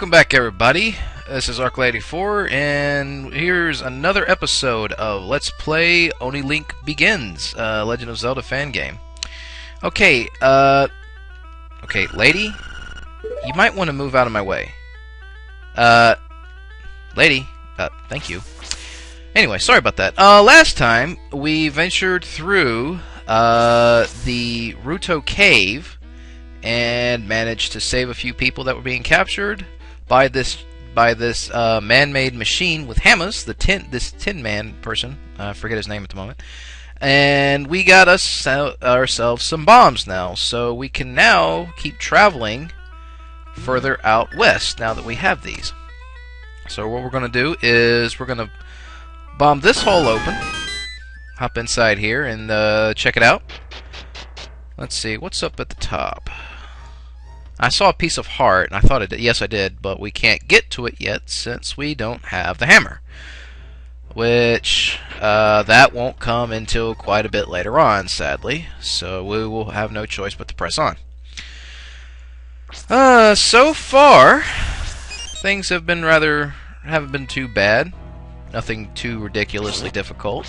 welcome back everybody. This is ArcLady4 and here's another episode of Let's Play Only Link Begins, Legend of Zelda fan game. Okay, okay, lady, you might want to move out of my way. Lady, thank you. Anyway, sorry about that. Last time we ventured through the Ruto Cave and managed to save a few people that were being captured by this man-made machine with hammers. This Tin Man person, I forget his name at the moment, and we got ourselves some bombs now, so we can now keep traveling further out west now that we have these. So what we're gonna do is we're gonna bomb this hole open, hop inside here and check it out. Let's see what's up at the top. I saw a piece of heart, and I thought it did. Yes, I did, but we can't get to it yet since we don't have the hammer. Which, that won't come until quite a bit later on, sadly. So we will have no choice but to press on. So far, things haven't been too bad. Nothing too ridiculously difficult.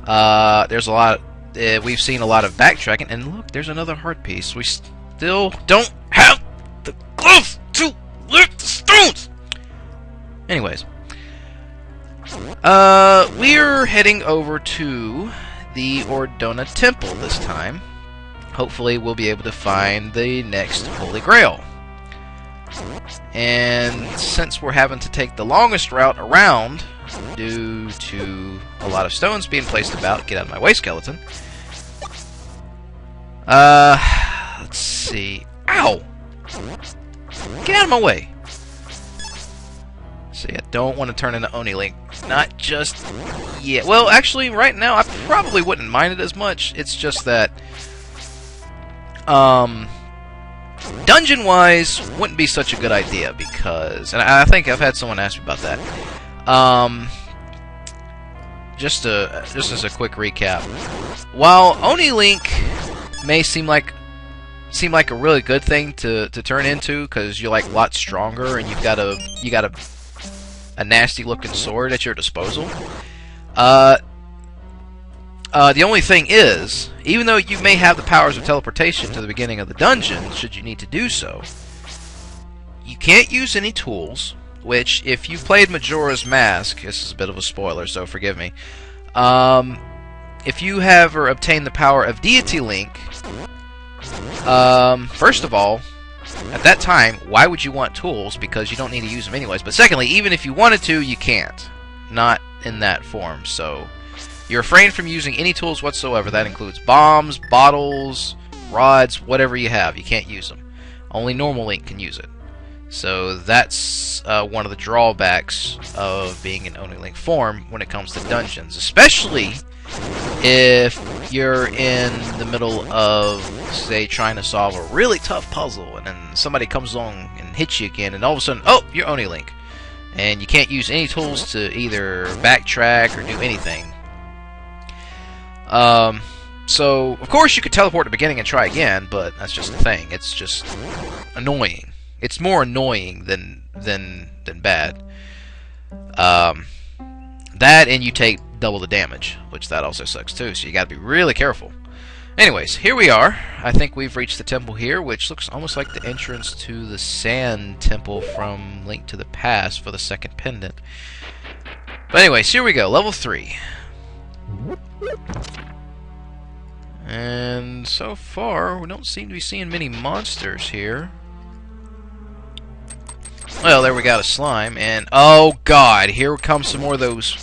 There's a lot. We've seen a lot of backtracking, and look, there's another heart piece. We still don't have the gloves to lift the stones! Anyways. We're heading over to the Ordon Temple this time. Hopefully we'll be able to find the next Holy Grail. And since we're having to take the longest route around, due to a lot of stones being placed about, get out of my way, skeleton. Let's see. Ow! Get out of my way! See, I don't want to turn into Oni Link. Not just yet. Well, actually, right now, I probably wouldn't mind it as much. It's just that, dungeon-wise, wouldn't be such a good idea because, and I think I've had someone ask me about that. Just as a quick recap, while Oni Link may seem like a really good thing to turn into because you're like a lot stronger and you got a nasty looking sword at your disposal. The only thing is, even though you may have the powers of teleportation to the beginning of the dungeon, should you need to do so, you can't use any tools. Which, if you played Majora's Mask, this is a bit of a spoiler, so forgive me. If you have or obtained the power of Deity Link, first of all, at that time, why would you want tools? Because you don't need to use them anyways. But secondly, even if you wanted to, you can't. Not in that form. So, you're refrained from using any tools whatsoever. That includes bombs, bottles, rods, whatever you have. You can't use them. Only normal Link can use it. So that's one of the drawbacks of being in Oni Link form when it comes to dungeons. Especially if you're in the middle of, say, trying to solve a really tough puzzle, and then somebody comes along and hits you again, and all of a sudden, oh, you're Oni Link. And you can't use any tools to either backtrack or do anything. So, of course, you could teleport at the beginning and try again, but that's just the thing. It's just annoying. It's more annoying than bad. That, and you take double the damage, which that also sucks too, so you gotta be really careful. Anyways, here we are. I think we've reached the temple here, which looks almost like the entrance to the Sand Temple from Link to the Past for the second pendant. But anyways, here we go, level 3. And so far, we don't seem to be seeing many monsters here. Well, there we got a slime, and oh god, here comes some more of those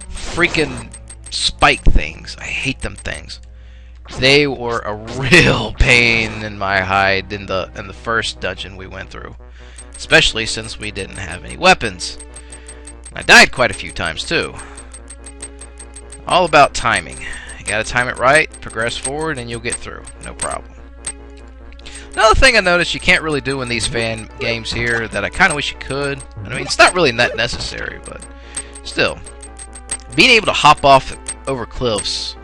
freaking spike things. I hate them things. They were a real pain in my hide in the first dungeon we went through, especially since we didn't have any weapons. I died quite a few times too. All about timing. You gotta time it right, progress forward, and you'll get through. No problem. Another thing I noticed you can't really do in these fan games here that I kind of wish you could. I mean, it's not really that necessary, but still. Being able to hop off over cliffs,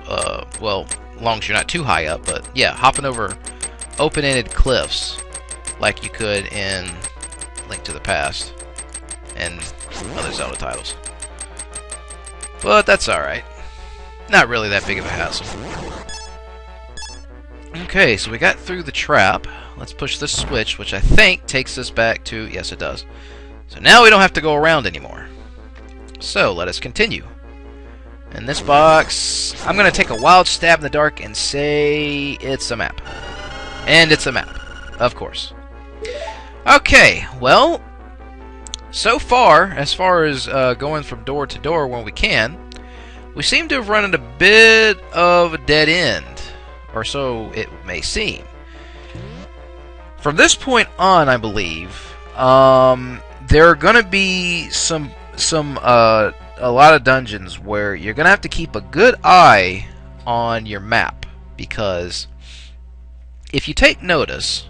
well, as long as you're not too high up, but yeah, hopping over open-ended cliffs like you could in Link to the Past and other Zelda titles. But that's alright. Not really that big of a hassle. Okay, so we got through the trap. Let's push this switch, which I think takes us back to... Yes, it does. So now we don't have to go around anymore. So, let us continue. In this box, I'm going to take a wild stab in the dark and say it's a map. And it's a map, of course. Okay, well, so far as going from door to door when we can, we seem to have run into a bit of a dead end, or so it may seem. From this point on, I believe, there are going to be a lot of dungeons where you're going to have to keep a good eye on your map, because if you take notice...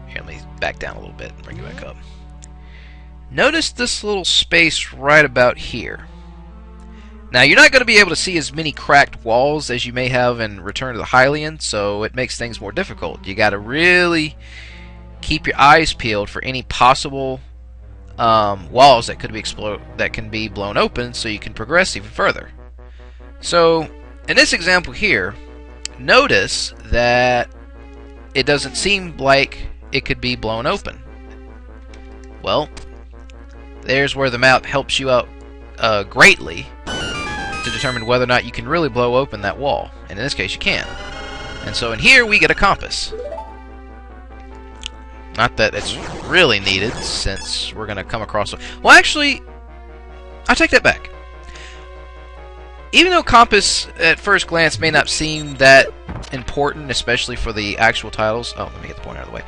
Here, let me back down a little bit and bring you back up. Notice this little space right about here. Now, you're not going to be able to see as many cracked walls as you may have in Return to the Hylian, so it makes things more difficult. You got to really keep your eyes peeled for any possible walls that can be blown open, so you can progress even further. So, in this example here, notice that it doesn't seem like it could be blown open. Well, there's where the map helps you out greatly to determine whether or not you can really blow open that wall. And in this case, you can. And so in here, we get a compass. Not that it's really needed, since we're going to come across... Well, actually, I take that back. Even though compass, at first glance, may not seem that important, especially for the actual titles... Oh, let me get the point out of the way.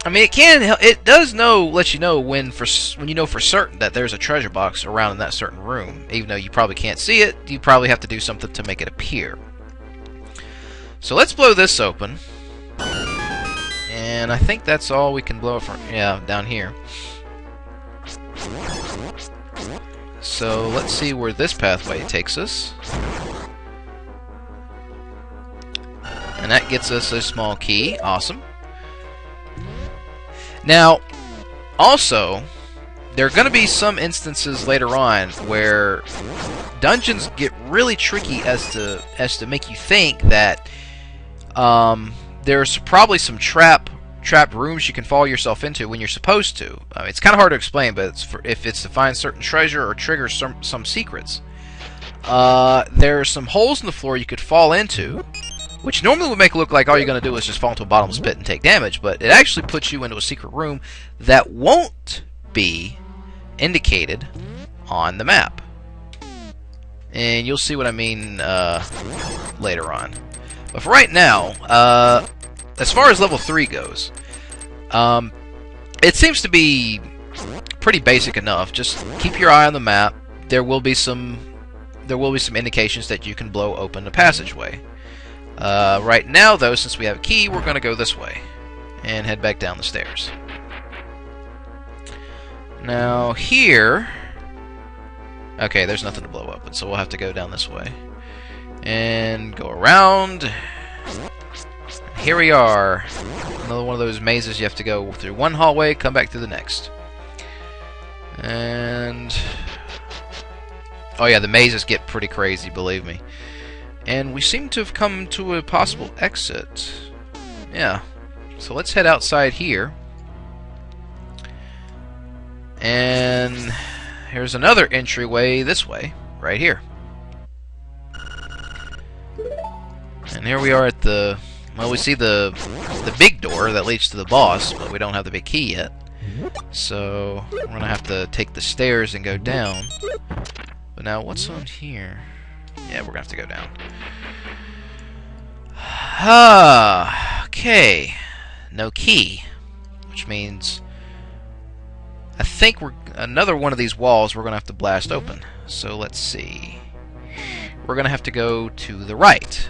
I mean, it does let you know when you know for certain that there's a treasure box around in that certain room. Even though you probably can't see it, you probably have to do something to make it appear. So let's blow this open. And I think that's all we can blow from, down here. So let's see where this pathway takes us. And that gets us a small key. Awesome. Now, also, there are going to be some instances later on where dungeons get really tricky as to make you think that there's probably some trapped rooms you can fall yourself into when you're supposed to. It's kind of hard to explain, but if it's to find certain treasure or trigger some secrets. There are some holes in the floor you could fall into, which normally would make it look like all you're going to do is just fall into a bottomless pit and take damage, but it actually puts you into a secret room that won't be indicated on the map. And you'll see what I mean later on. But for right now, as far as level 3 goes, it seems to be pretty basic enough. Just keep your eye on the map. There will be some indications that you can blow open the passageway. Right now, though, since we have a key, we're going to go this way and head back down the stairs. Now, here... Okay, there's nothing to blow open, so we'll have to go down this way. And go around. Here we are. Another one of those mazes you have to go through one hallway, come back to the next. And... Oh yeah, the mazes get pretty crazy, believe me. And we seem to have come to a possible exit. Yeah. So let's head outside here. And here's another entryway this way, right here. And here we are at the... Well, we see the big door that leads to the boss, but we don't have the big key yet. So we're going to have to take the stairs and go down. But now, what's on here? Yeah, we're going to have to go down. Okay. No key. Which means... I think another one of these walls we're going to have to blast open. So let's see. We're going to have to go to the right.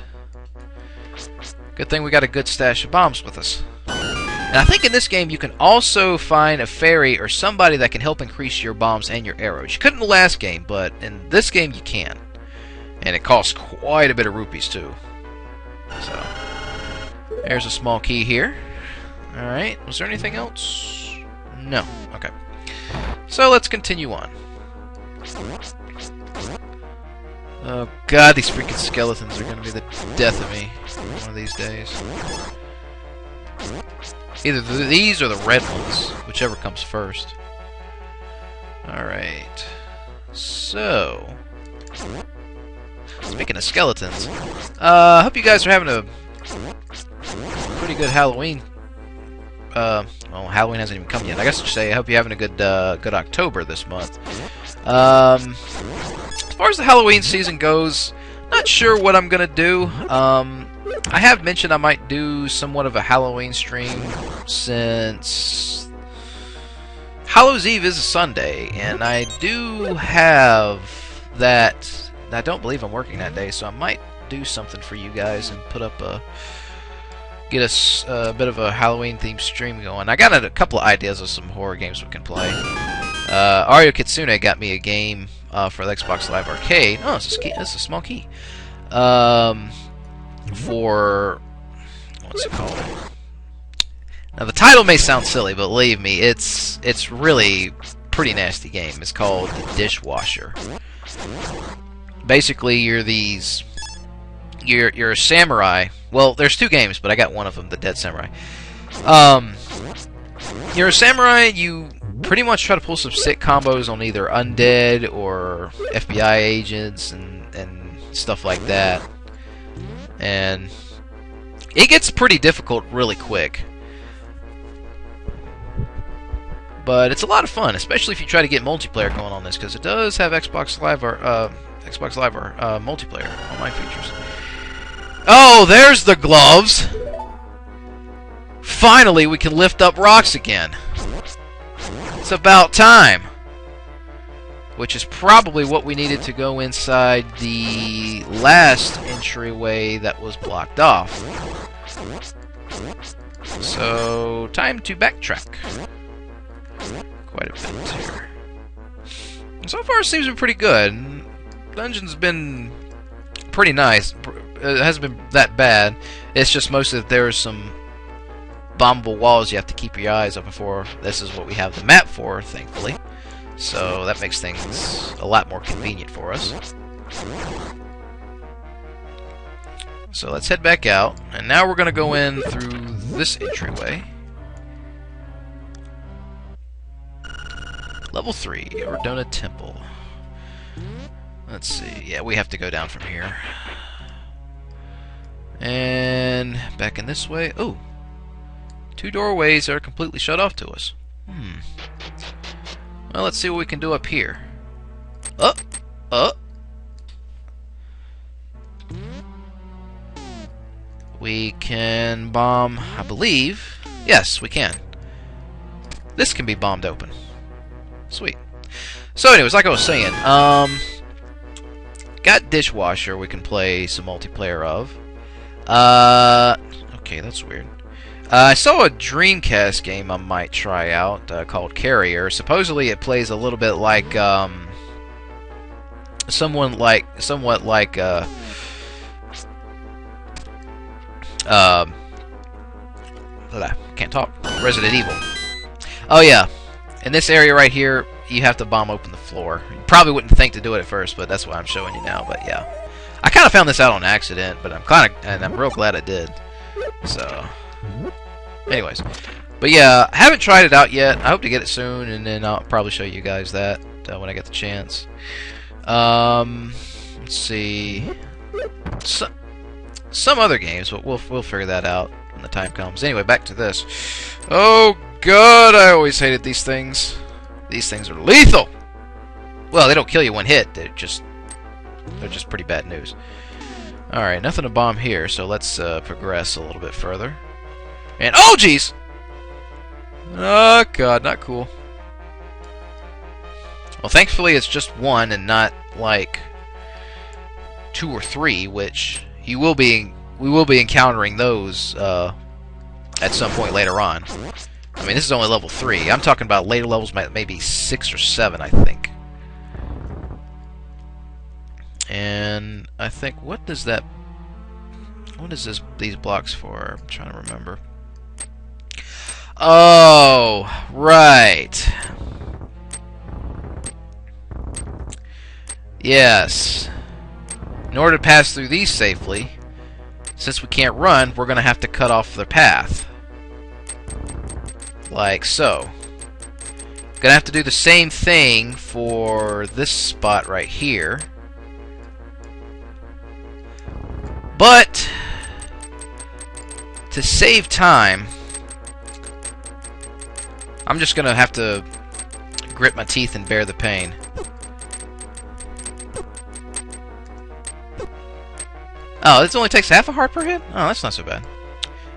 Good thing we got a good stash of bombs with us. And I think in this game you can also find a fairy or somebody that can help increase your bombs and your arrows. You couldn't in the last game, but in this game you can. And it costs quite a bit of rupees too. So, there's a small key here. Alright, was there anything else? No. Okay. So let's continue on. Oh god, these freaking skeletons are gonna be the death of me one of these days. Either these or the red ones, whichever comes first. Alright. So... speaking of skeletons, hope you guys are having a pretty good Halloween. Well, Halloween hasn't even come yet. I guess I should say I hope you're having a good October this month. As far as the Halloween season goes, not sure what I'm gonna do. I have mentioned I might do somewhat of a Halloween stream since Hallows Eve is a Sunday, and I do have that. I don't believe I'm working that day, so I might do something for you guys and put up get us a bit of a Halloween themed stream going. I got a couple of ideas of some horror games we can play. Ario Kitsune got me a game for the Xbox Live Arcade. Oh, it's a small key. For what's it called? Now the title may sound silly, but believe me, it's really pretty nasty game. It's called The Dishwasher. Basically, you're a samurai. Well, there's two games, but I got one of them, The Dead Samurai. You're a samurai. You pretty much try to pull some sick combos on either undead or FBI agents and stuff like that. And it gets pretty difficult really quick. But it's a lot of fun, especially if you try to get multiplayer going on this, because it does have Xbox Live or multiplayer online features. Oh, there's the gloves! Finally, we can lift up rocks again. It's about time. Which is probably what we needed to go inside the last entryway that was blocked off. So, time to backtrack. Quite a bit here. So far, it seems to be pretty good. Dungeon's been pretty nice. It hasn't been that bad. It's just mostly that there's some bombable walls you have to keep your eyes open for. This is what we have the map for, thankfully. So that makes things a lot more convenient for us. So let's head back out. And now we're going to go in through this entryway. Level 3, Ordon Temple. Let's see. Yeah, we have to go down from here. And back in this way. Oh! Two doorways are completely shut off to us. Well, let's see what we can do up here. We can bomb, I believe. Yes, we can. This can be bombed open. Sweet. So anyways, like I was saying, got Dishwasher we can play some multiplayer of. Okay, that's weird. I saw a Dreamcast game I might try out called Carrier. Supposedly it plays a little bit like somewhat like can't talk. Resident Evil. Oh yeah. In this area right here, you have to bomb open the floor. You probably wouldn't think to do it at first, but that's why I'm showing you now. But yeah, I kind of found this out on accident, but I'm real glad I did. So, anyways, but yeah, I haven't tried it out yet. I hope to get it soon, and then I'll probably show you guys that when I get the chance. Let's see, some other games, but we'll figure that out when the time comes. Anyway, back to this. Oh God, I always hated these things. These things are lethal. Well, they don't kill you when hit. They're just pretty bad news. Alright, nothing to bomb here, so let's progress a little bit further. And, oh jeez! Oh God, not cool. Well, thankfully it's just one and not, like, 2 or 3, which we will be encountering those at some point later on. I mean, this is only level 3. I'm talking about later levels, maybe 6 or 7, I think. And I think, what is these blocks for? I'm trying to remember. Oh, right. Yes. In order to pass through these safely, since we can't run, we're going to have to cut off their path. Like so. Gonna have to do the same thing for this spot right here. But to save time, I'm just gonna have to grit my teeth and bear the pain. Oh, this only takes half a heart per hit? Oh, that's not so bad.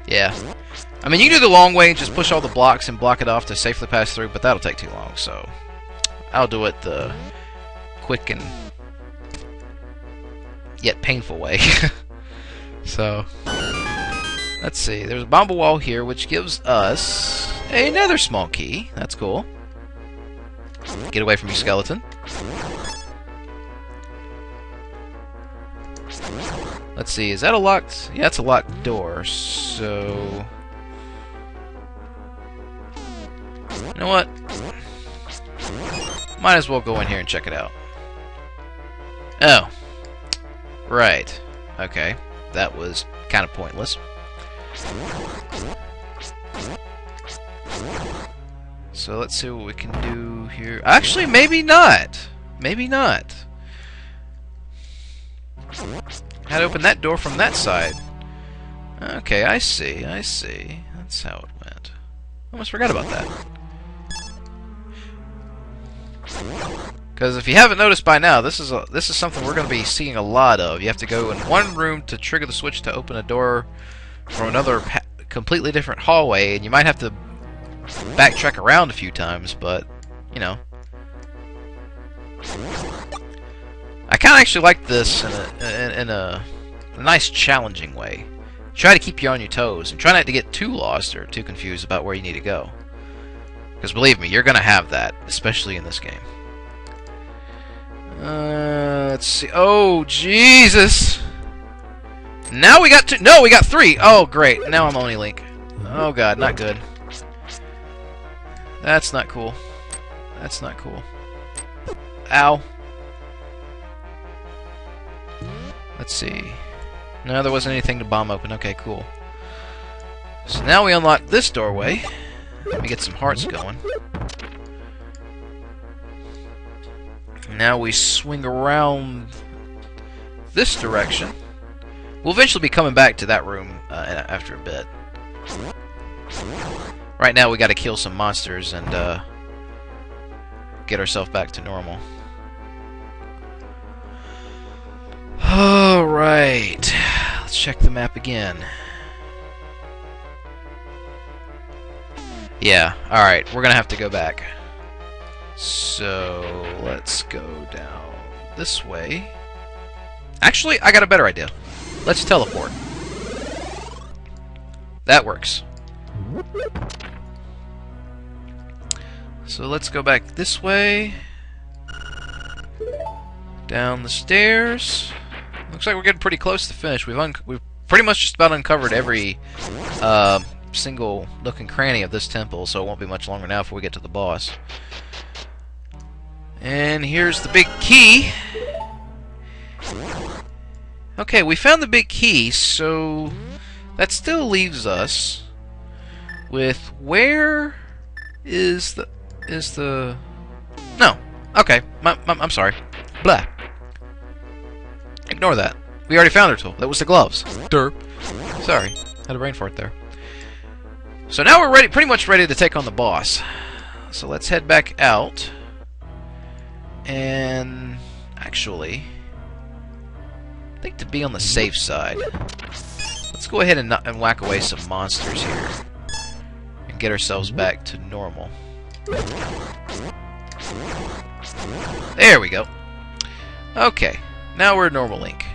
Yeah. I mean, you can do the long way and just push all the blocks and block it off to safely pass through, but that'll take too long, so I'll do it the quick and yet painful way. So, let's see. There's a bomba wall here, which gives us another small key. That's cool. Get away from you, skeleton. Let's see, is that a locked... Yeah, it's a locked door, so... You know what? Might as well go in here and check it out. Oh. Right. Okay. That was kind of pointless. So let's see what we can do here. Actually, maybe not. Maybe not. Had to open that door from that side. Okay, I see. I see. That's how it went. Almost forgot about that. Because if you haven't noticed by now, this is something we're going to be seeing a lot of. You have to go in one room to trigger the switch to open a door from another completely different hallway, and you might have to backtrack around a few times, but, you know. I kind of actually like this in a nice, challenging way. Try to keep you on your toes, and try not to get too lost or too confused about where you need to go. Because believe me, you're going to have that, especially in this game. Let's see. Oh, Jesus! Now we got two. No, we got three! Oh, great. Now I'm only Link. Oh, God, not good. That's not cool. That's not cool. Ow. Let's see. No, there wasn't anything to bomb open. Okay, cool. So now we unlock this doorway. Let me get some hearts going. Now we swing around this direction. We'll eventually be coming back to that room after a bit. Right now we gotta kill some monsters and get ourselves back to normal. Alright, let's check the map again. Yeah, alright, we're gonna have to go back. So, let's go down this way. Actually, I got a better idea. Let's teleport. That works. So let's go back this way. Down the stairs. Looks like we're getting pretty close to finish. We've pretty much just about uncovered every single nook and cranny of this temple, so it won't be much longer now before we get to the boss. And here's the big key. Okay, we found the big key, so that still leaves us with where is the no. Okay, I'm sorry. Blah. Ignore that. We already found our tool. That was the gloves. Derp. Sorry, had a brain fart there. So now we're ready, pretty much ready to take on the boss. So let's head back out. And actually, I think to be on the safe side, let's go ahead and whack away some monsters here and get ourselves back to normal. There we go. Okay, now we're normal Link.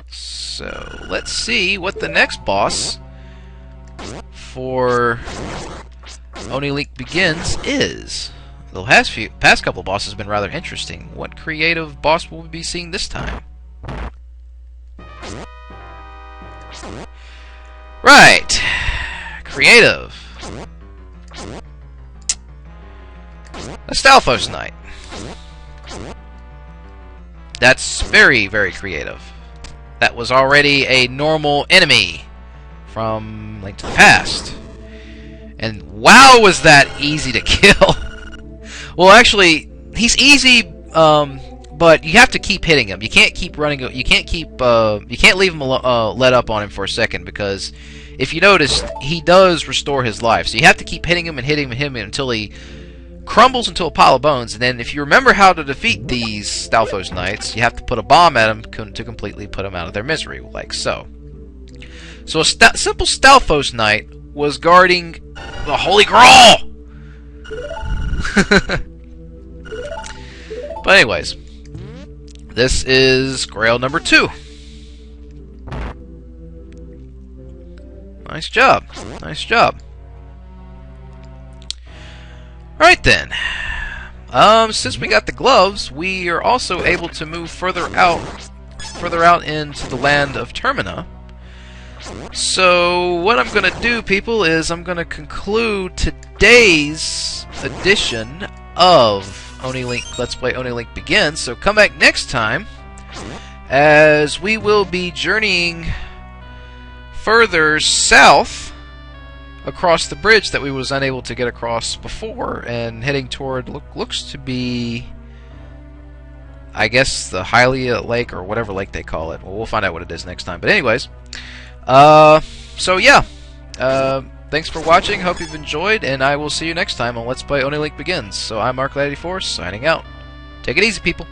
So let's see what the next boss for Only Link Begins is. The past couple bosses have been rather interesting. What creative boss will we be seeing this time? Right. Creative. A Stalfos Knight. That's very, very creative. That was already a normal enemy from Link to the Past. And wow, was that easy to kill. Well, actually, he's easy, but you have to keep hitting him. You can't keep running. You can't leave him let up on him for a second, because if you notice, he does restore his life. So you have to keep hitting him and hitting him until he crumbles into a pile of bones. And then, if you remember how to defeat these Stalfos Knights, you have to put a bomb at them to completely put them out of their misery, like so. So a simple Stalfos Knight was guarding the Holy Grail! But anyways, this is Grail number 2. Nice job. Nice job. Alright then. Since we got the gloves, we are also able to move further out into the land of Termina. So what I'm going to do, people, is I'm going to conclude today's edition of Let's Play Oni Link Begins. So come back next time, as we will be journeying further south across the bridge that we was unable to get across before, and heading toward looks to be, I guess, the Hylia Lake, or whatever lake they call it. Well, we'll find out what it is next time. But anyways, so yeah, thanks for watching, hope you've enjoyed, and I will see you next time on Let's Play Oni Link Begins. So I'm Mark84, signing out. Take it easy, people.